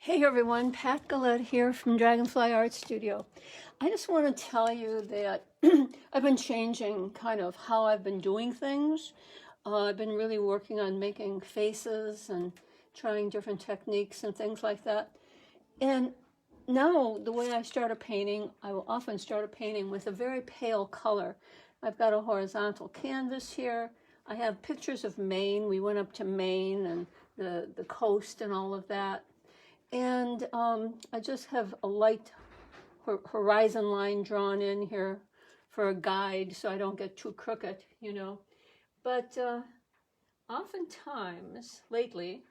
Hey everyone, Pat Gillette here from Dragonfly Art Studio. I just want to tell you that I've been changing kind of how I've been doing things. I've been really working on making faces and trying different techniques and things like that. And now the way I start a painting, I will often start a painting with a very pale color. I've got a horizontal canvas here. I have pictures of Maine. We went up to Maine and the coast and all of that. And I just have a light horizon line drawn in here for a guide so I don't get too crooked, you know. But oftentimes, lately,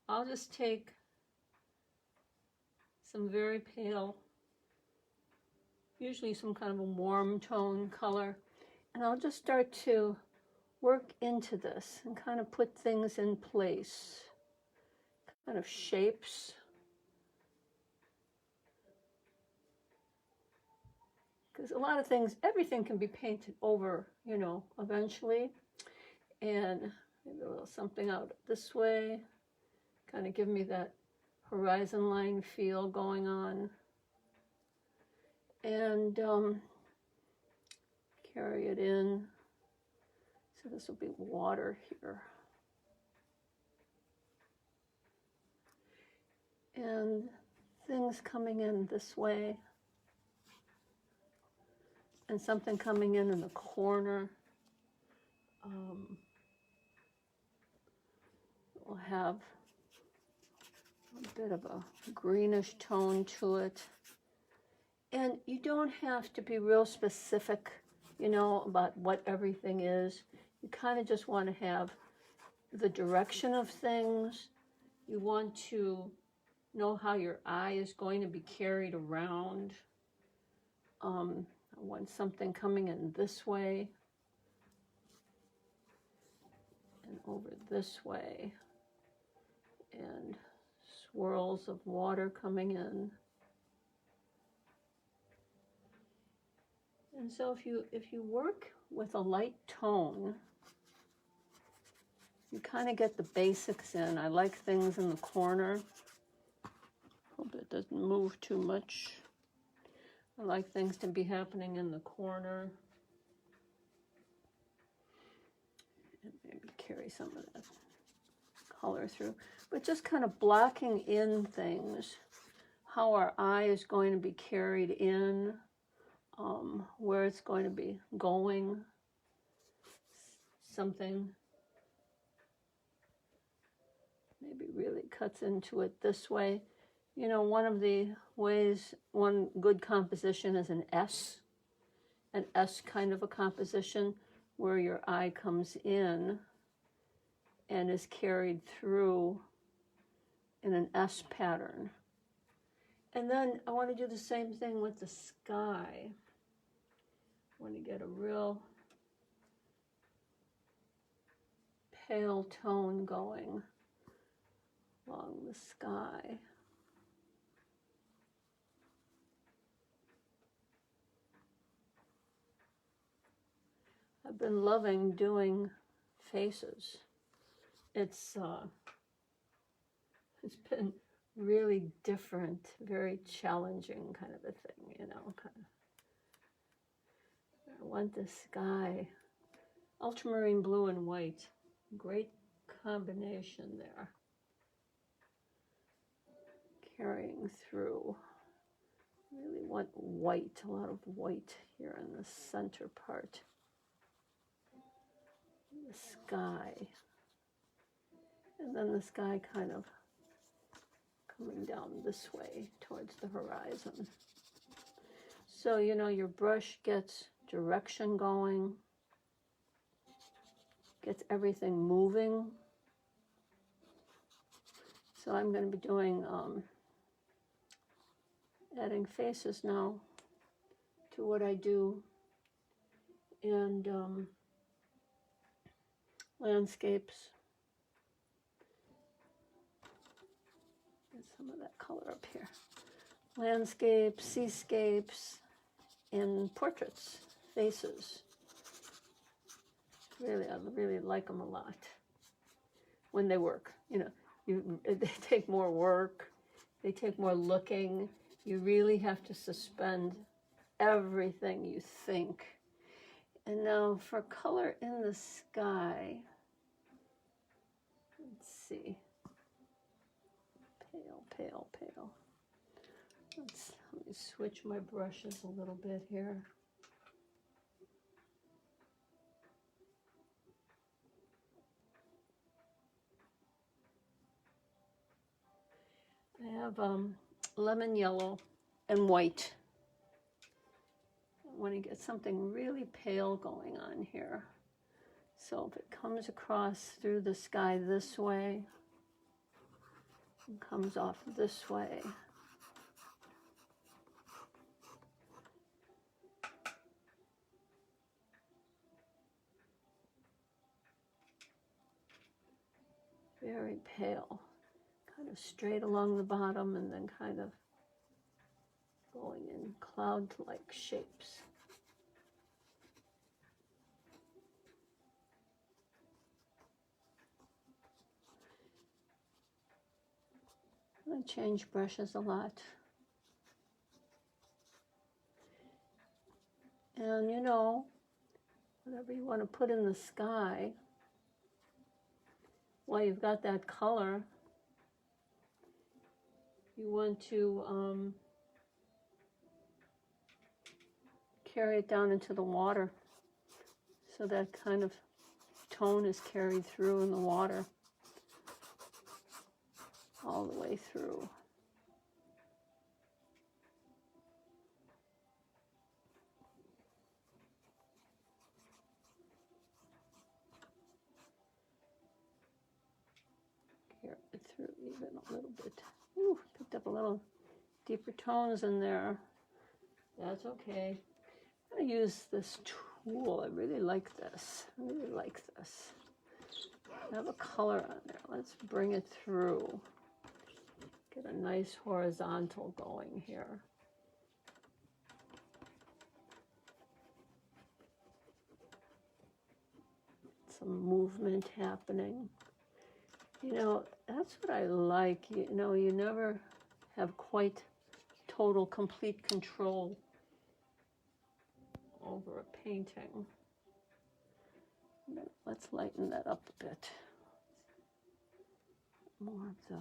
I'll just take some very pale, usually some kind of a warm tone color, and I'll just start to work into this and kind of put things in place, kind of shapes. Because a lot of things, everything can be painted over, you know, eventually. And maybe a little something out this way, kind of give me that horizon line feel going on. And carry it in. So this will be water here. And things coming in this way. And something coming in the corner. Will have a bit of a greenish tone to it. And you don't have to be real specific, you know, about what everything is. You kind of just want to have the direction of things. You want to know how your eye is going to be carried around. I want something coming in this way and over this way, and swirls of water coming in. And so if you work with a light tone, you kind of get the basics in. I like things in the corner. Hope it doesn't move too much. I like things to be happening in the corner. And maybe carry some of that color through. But just kind of blocking in things, how our eye is going to be carried in, where it's going to be going, something maybe really cuts into it this way. You know, one of the ways, one good composition is an S kind of a composition where your eye comes in and is carried through in an S pattern. And then I want to do the same thing with the sky. I want to get a real pale tone going along the sky. I've been loving doing faces. It's been really different, very challenging kind of a thing, you know. I want this sky, ultramarine blue and white, great combination there. Carrying through. Really want white, a lot of white here in the center part. The sky. And then the sky kind of coming down this way towards the horizon. So, you know, your brush gets direction going, gets everything moving. So I'm going to be doing, adding faces now to what I do, and landscapes. Get some of that color up here. Landscapes, seascapes, and portraits, faces. Really, I really like them a lot when they work. You know, they take more work. they take more looking. You really have to suspend everything you think. And now for color in the sky, let's see, pale, pale, pale. Let me switch my brushes a little bit here. I have lemon yellow and white. I want to get something really pale going on here. So if it comes across through the sky this way, and comes off this way, very pale, kind of straight along the bottom and then kind of going in cloud-like shapes. I change brushes a lot. And you know, whatever you want to put in the sky, while you've got that color, you want to carry it down into the water. So that kind of tone is carried through in the water, all the way through. Carry it through even a little bit. Ooh, picked up a little deeper tones in there. That's okay. I'm going to use this tool. I really like this. I really like this. I have a color on there. Let's bring it through. Get a nice horizontal going here. Some movement happening. You know, that's what I like. You know, you never have quite total, complete control over a painting. Let's lighten that up a bit. More of the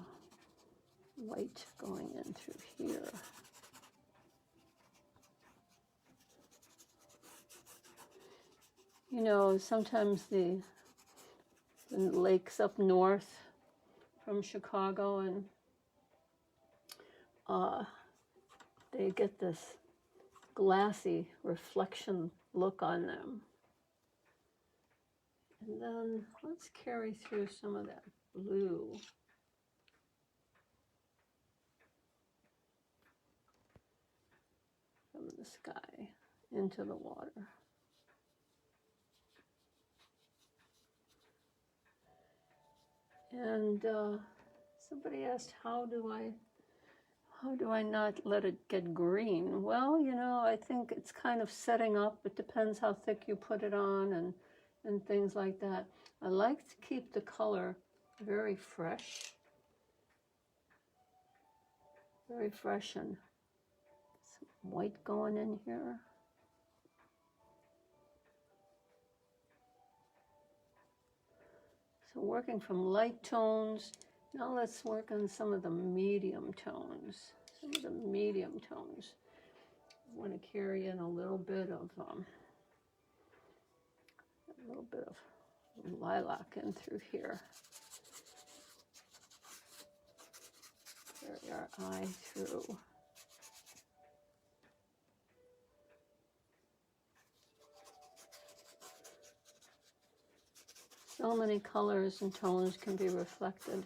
white going in through here. You know, sometimes the lakes up north from Chicago, and they get this glassy reflection look on them. And then let's carry through some of that blue. From the sky into the water. And somebody asked, how do I not let it get green? Well, you know, I think it's kind of setting up. It depends how thick you put it on and things like that. I like to keep the color very fresh. Very fresh, and some white going in here. So working from light tones. Now let's work on some of the medium tones. Some of the medium tones. I want to carry in a little bit of lilac in through here. Carry our eye through. So many colors and tones can be reflected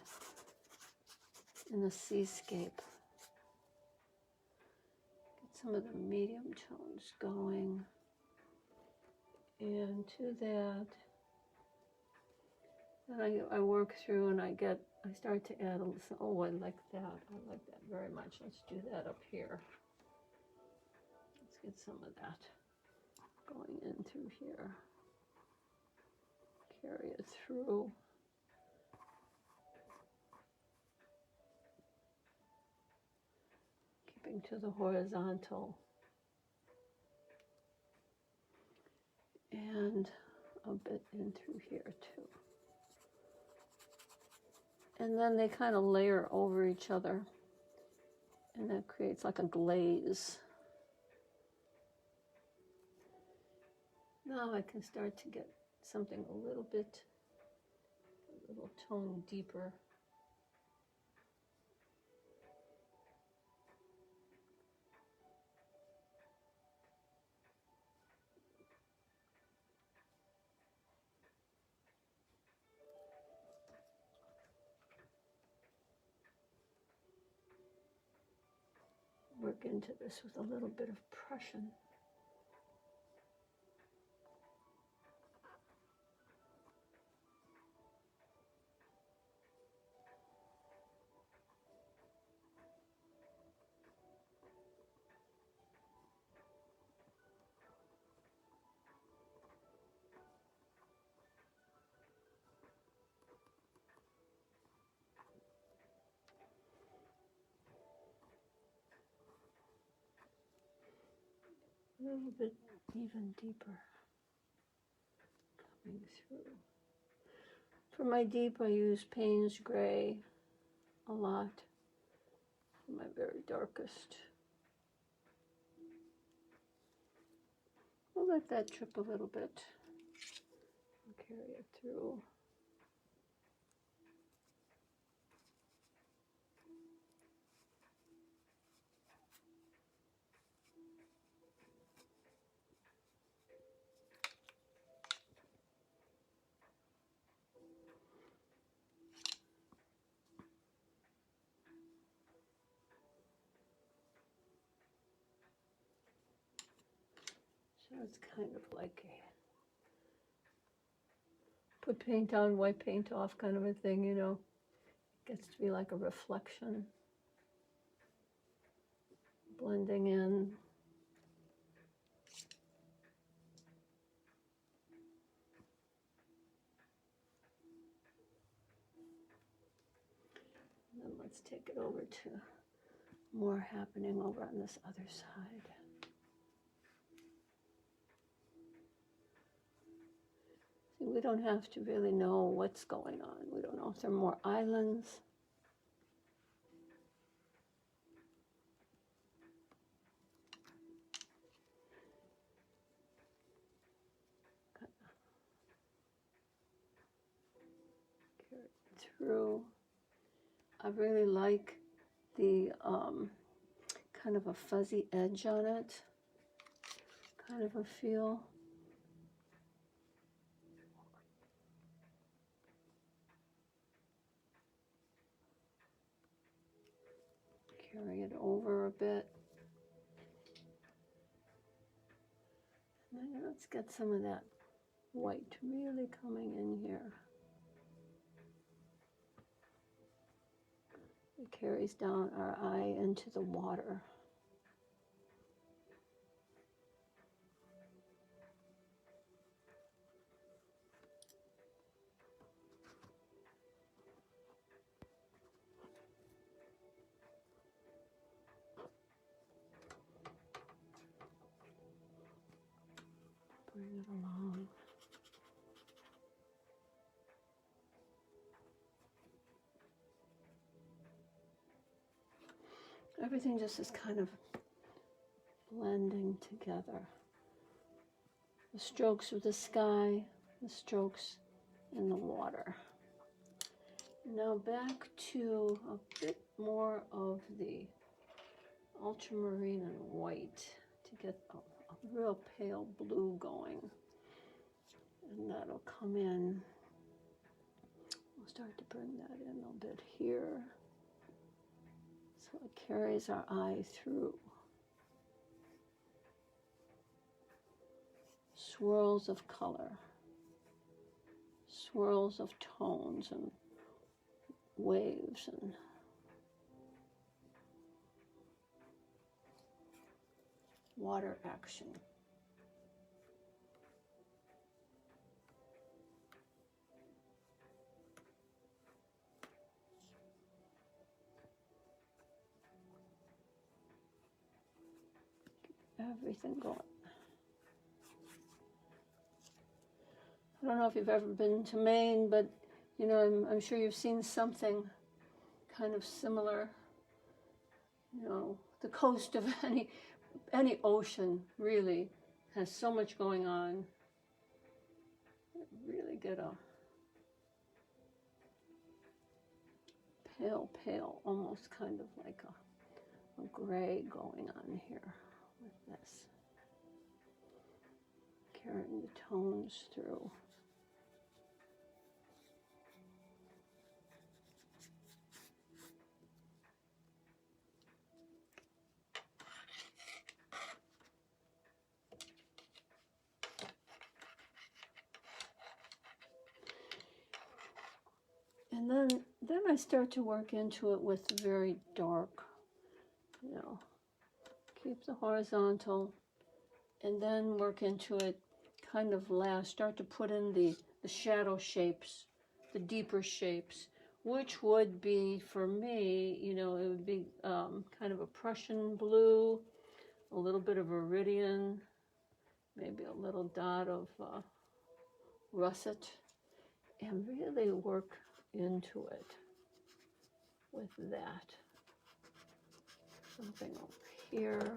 in the seascape. Get some of the medium tones going. And to that, then I work through and I start to add a little, oh, I like that. I like that very much. Let's do that up here. Let's get some of that going in through here. Carry it through. coming to the horizontal and a bit in through here too. And then they kind of layer over each other, and that creates like a glaze. Now I can start to get something a little tone deeper. Work into this with a little bit of Prussian. A little bit even deeper coming through. For my deep, I use Payne's Gray a lot, for my very darkest. We'll let that drip a little bit and carry it through. So it's kind of like a put paint on, wipe paint off kind of a thing, you know. It gets to be like a reflection, blending in. And then let's take it over to more happening over on this other side. See, we don't have to really know what's going on. We don't know if there are more islands. Carry it through. I really like the kind of a fuzzy edge on it, kind of a feel. Carry it over a bit. And then let's get some of that white really coming in here. It carries down our eye into the water. Bring it along. Everything just is kind of blending together. The strokes of the sky, the strokes in the water. Now back to a bit more of the ultramarine and white to get a real pale blue going. And that'll come in. We'll start to bring that in a bit here. So it carries our eye through. Swirls of color, swirls of tones and waves and water action. everything going. I don't know if you've ever been to Maine, but you know, I'm sure you've seen something kind of similar. You know, the coast of any ocean really has so much going on. Really get a pale, almost kind of like a gray going on here with this. Carrying the tones through. And then I start to work into it with very dark, you know, keep the horizontal, and then work into it kind of last, start to put in the shadow shapes, the deeper shapes, which would be, for me, you know, it would be kind of a Prussian blue, a little bit of Iridian, maybe a little dot of russet, and really work into it with that. Something over here.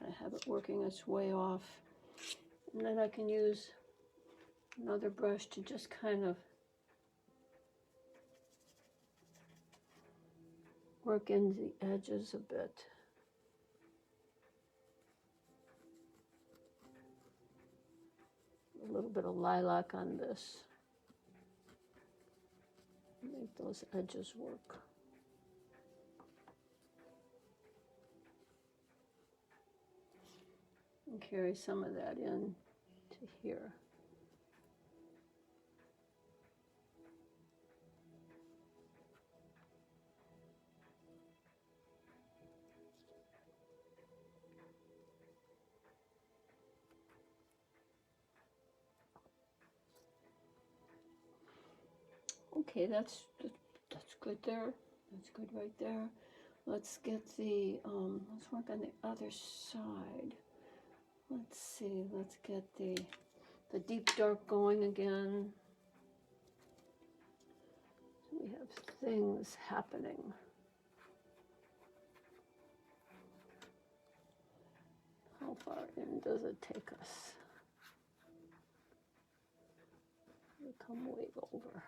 Kind of have it working its way off. And then I can use another brush to just kind of work in the edges a bit. A little bit of lilac on this. Make those edges work. And carry some of that in to here. Okay, that's good there. That's good right there. Let's get the, let's work on the other side. Let's see, let's get the deep dark going again. We have things happening. How far in does it take us? We'll come way over.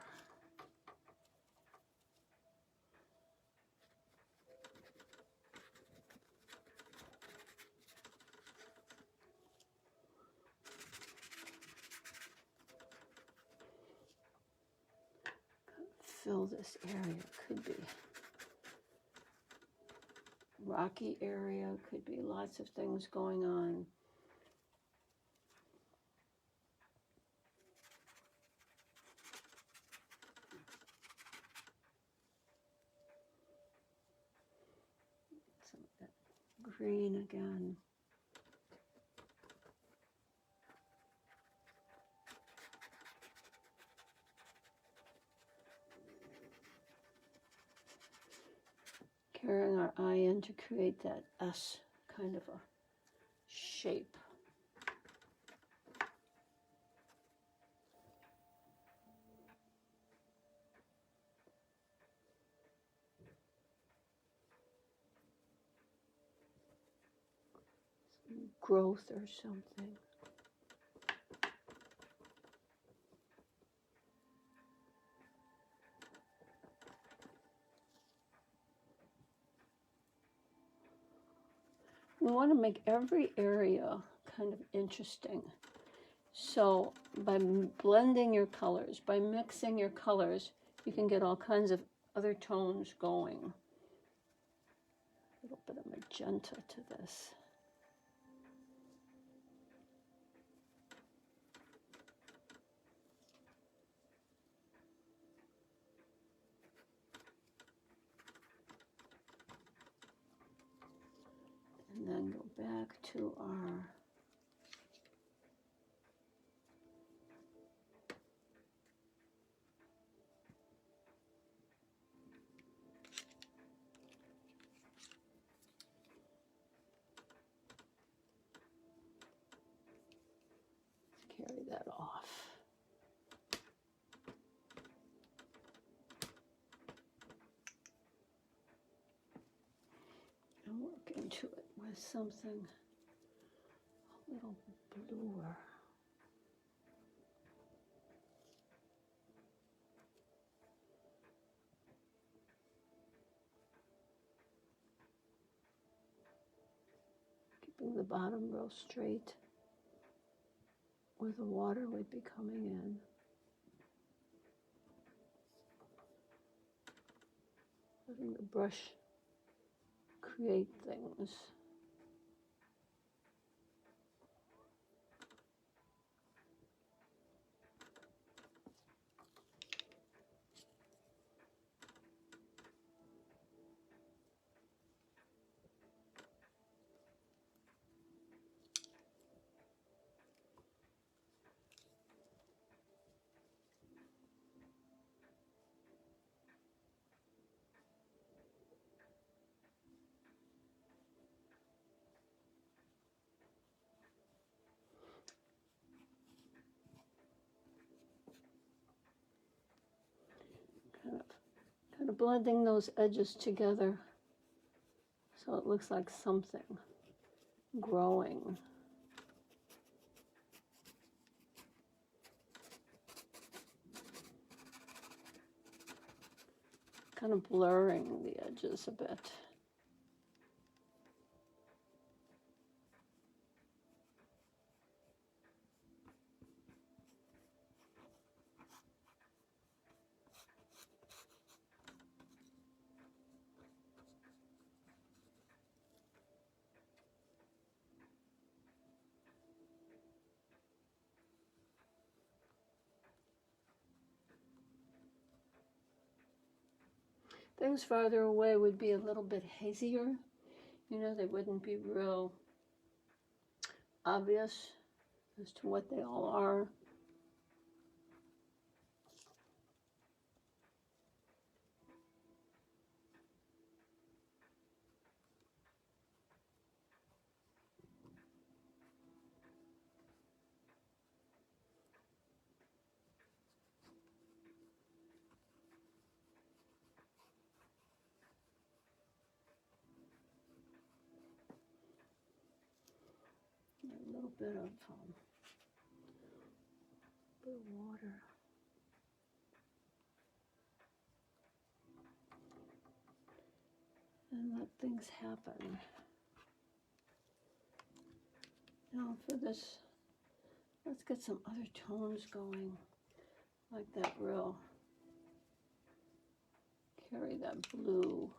Fill this area. Could be rocky area, could be lots of things going on. Some of that green again. Carrying our eye in to create that S kind of a shape. Some growth or something. We want to make every area kind of interesting. So by blending your colors, by mixing your colors, you can get all kinds of other tones going. A little bit of magenta to this. And then go back to our carry that off. And work into it with something a little bluer. Keeping the bottom real straight where the water would be coming in. Letting the brush create things. Kind of blending those edges together so it looks like something growing. Kind of blurring the edges a bit. Things farther away would be a little bit hazier. You know, they wouldn't be real obvious as to what they all are. A little bit of water. And let things happen. Now for this, let's get some other tones going, like that real, carry that blue,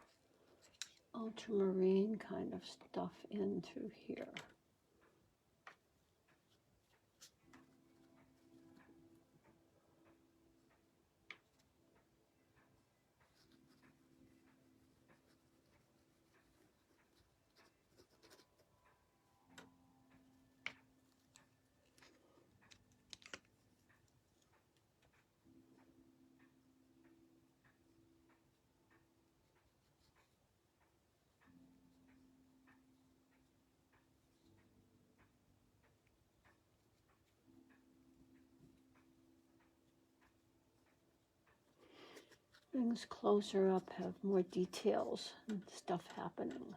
ultramarine kind of stuff in through here. Things closer up have more details and stuff happening.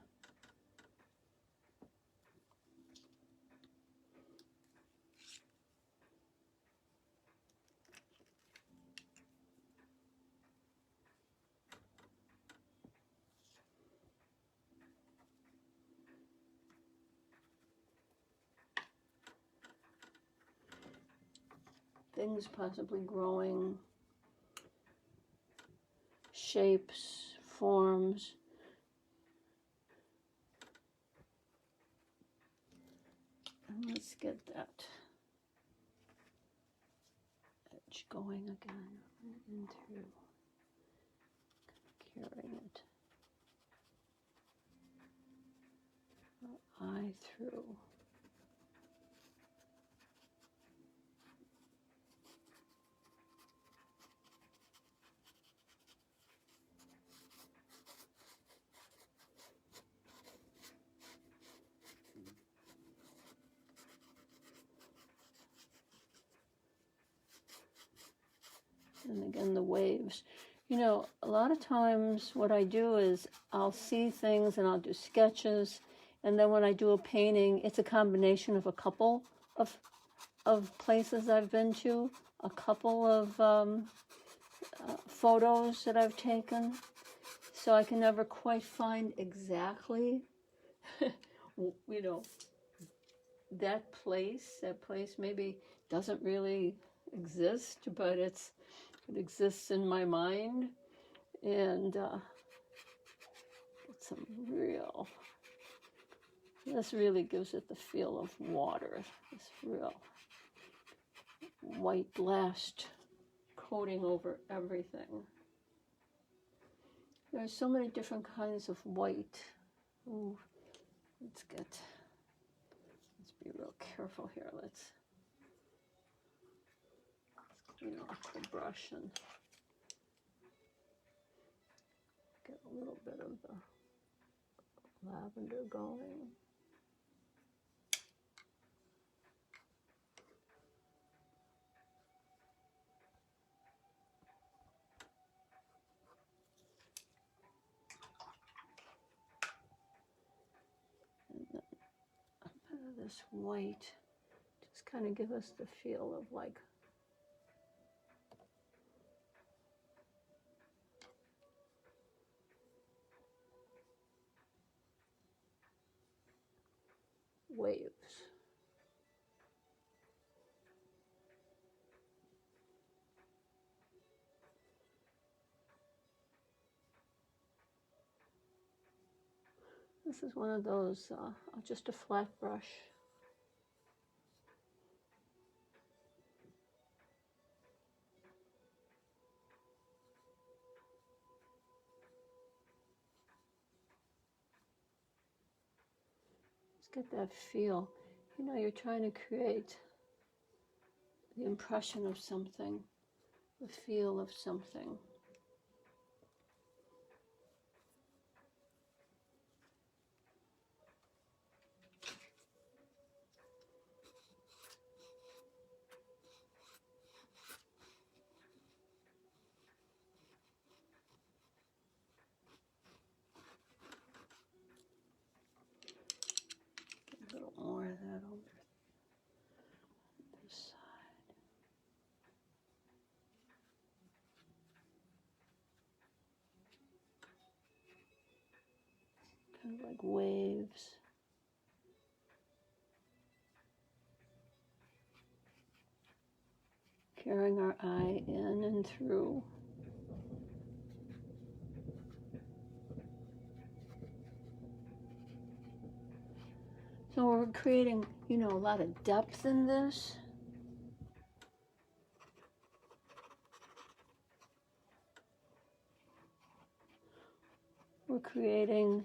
Things possibly growing shapes, forms. And let's get that edge going again, in through, carrying it, eye through. And again, the waves. You know, a lot of times what I do is I'll see things and I'll do sketches, and then when I do a painting, it's a combination of a couple of places I've been to, a couple of photos that I've taken, so I can never quite find exactly, you know, that place maybe doesn't really exist, but it exists in my mind, and it's this really gives it the feel of water, this real white blast coating over everything. There's so many different kinds of white. Ooh, let's be real careful here. Let's clean off the brush and get a little bit of the lavender going. And then a bit of this white, just kind of give us the feel of like waves. This is one of those, just a flat brush. Just get that feel. You know, you're trying to create the impression of something, the feel of something. Get a little more of that over this side. Kind of like waves. Carrying our eye in and through. So we're creating, you know, a lot of depth in this. We're creating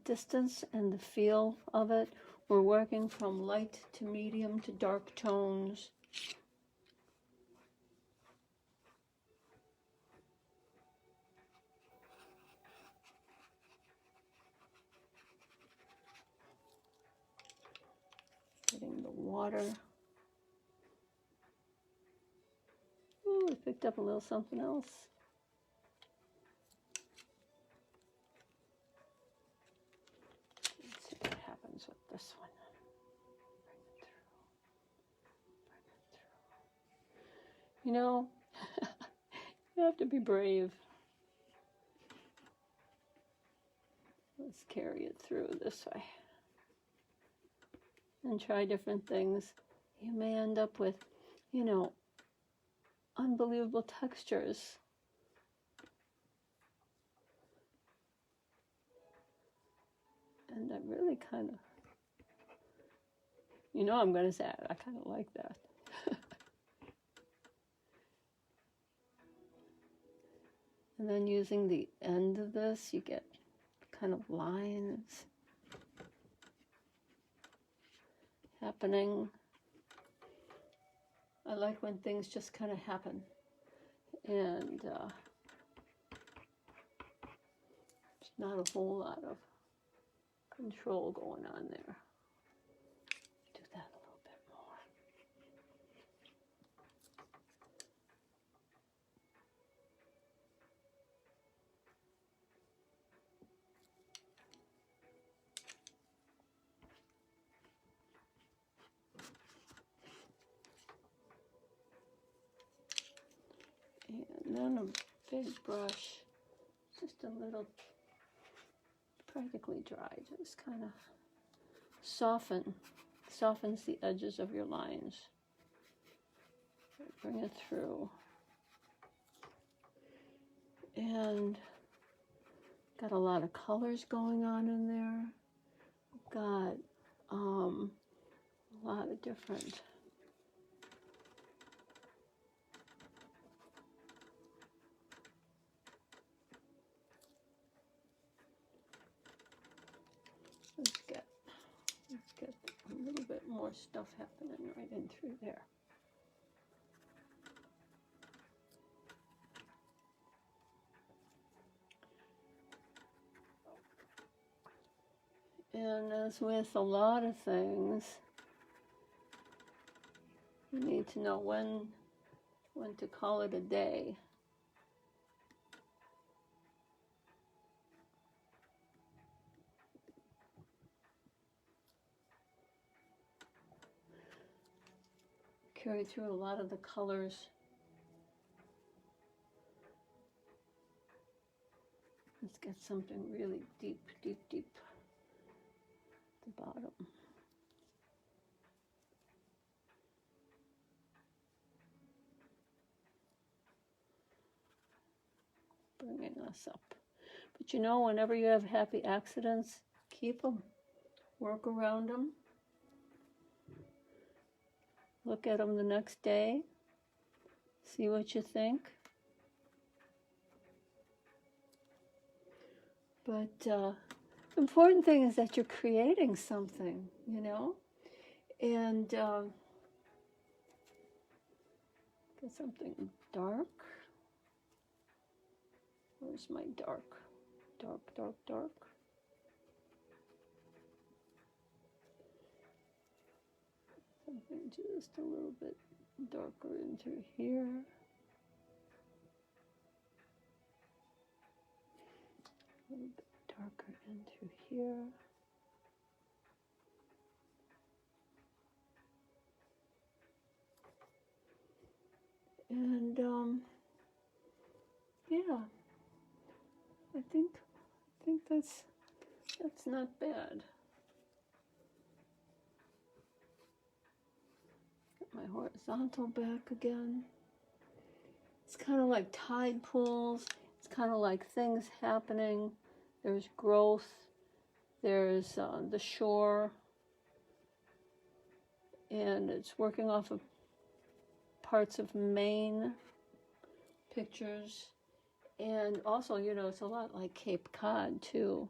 distance and the feel of it. We're working from light to medium to dark tones. Getting the water. Ooh, we picked up a little something else. Let's see what happens with this one. Bring it through. You know, you have to be brave. Let's carry it through this way. And try different things. You may end up with, you know, unbelievable textures. And I really kind of, you know, I'm going to say I kind of like that. And then using the end of this, you get kind of lines happening. I like when things just kind of happen. And there's not a whole lot of control going on there. Do that a little bit more. And then a big brush, just a little, practically dry, just kind of softens the edges of your lines. Bring it through. And got a lot of colors going on in there. Got a lot of different let's get a little bit more stuff happening right in through there. And as with a lot of things, you need to know when to call it a day. Carry through a lot of the colors. Let's get something really deep, deep, deep at the bottom. Bringing us up. But you know, whenever you have happy accidents, keep them. Work around them. Look at them the next day. See what you think. But the important thing is that you're creating something, you know? And get something dark. Where's my dark? Dark, dark, dark. Something just a little bit darker into here. A little bit darker into here. And yeah, I think that's not bad. Get my horizontal back again. It's kind of like tide pools. It's kind of like things happening. There's growth. There's the shore. And it's working off of parts of Maine pictures. And also, you know, it's a lot like Cape Cod, too.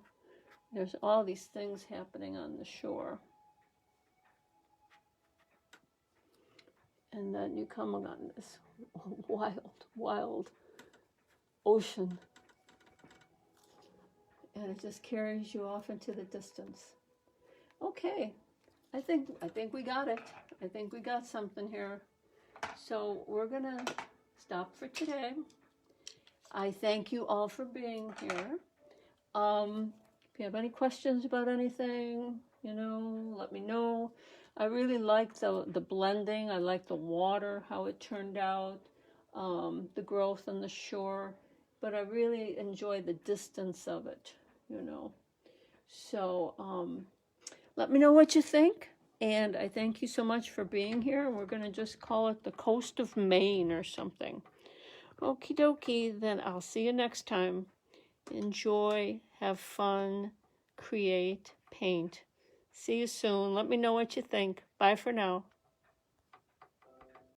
There's all these things happening on the shore. And then you come on this wild, wild ocean. And it just carries you off into the distance. Okay, I think we got it. I think we got something here. So we're gonna stop for today. I thank you all for being here. If you have any questions about anything, you know, let me know. I really liked the blending. I liked the water, how it turned out, the growth on the shore. But I really enjoy the distance of it, you know. So let me know what you think. And I thank you so much for being here. We're going to just call it the Coast of Maine or something. Okie dokie, then I'll see you next time. Enjoy, have fun, create. paint. See you soon. Let me know what you think. Bye for now.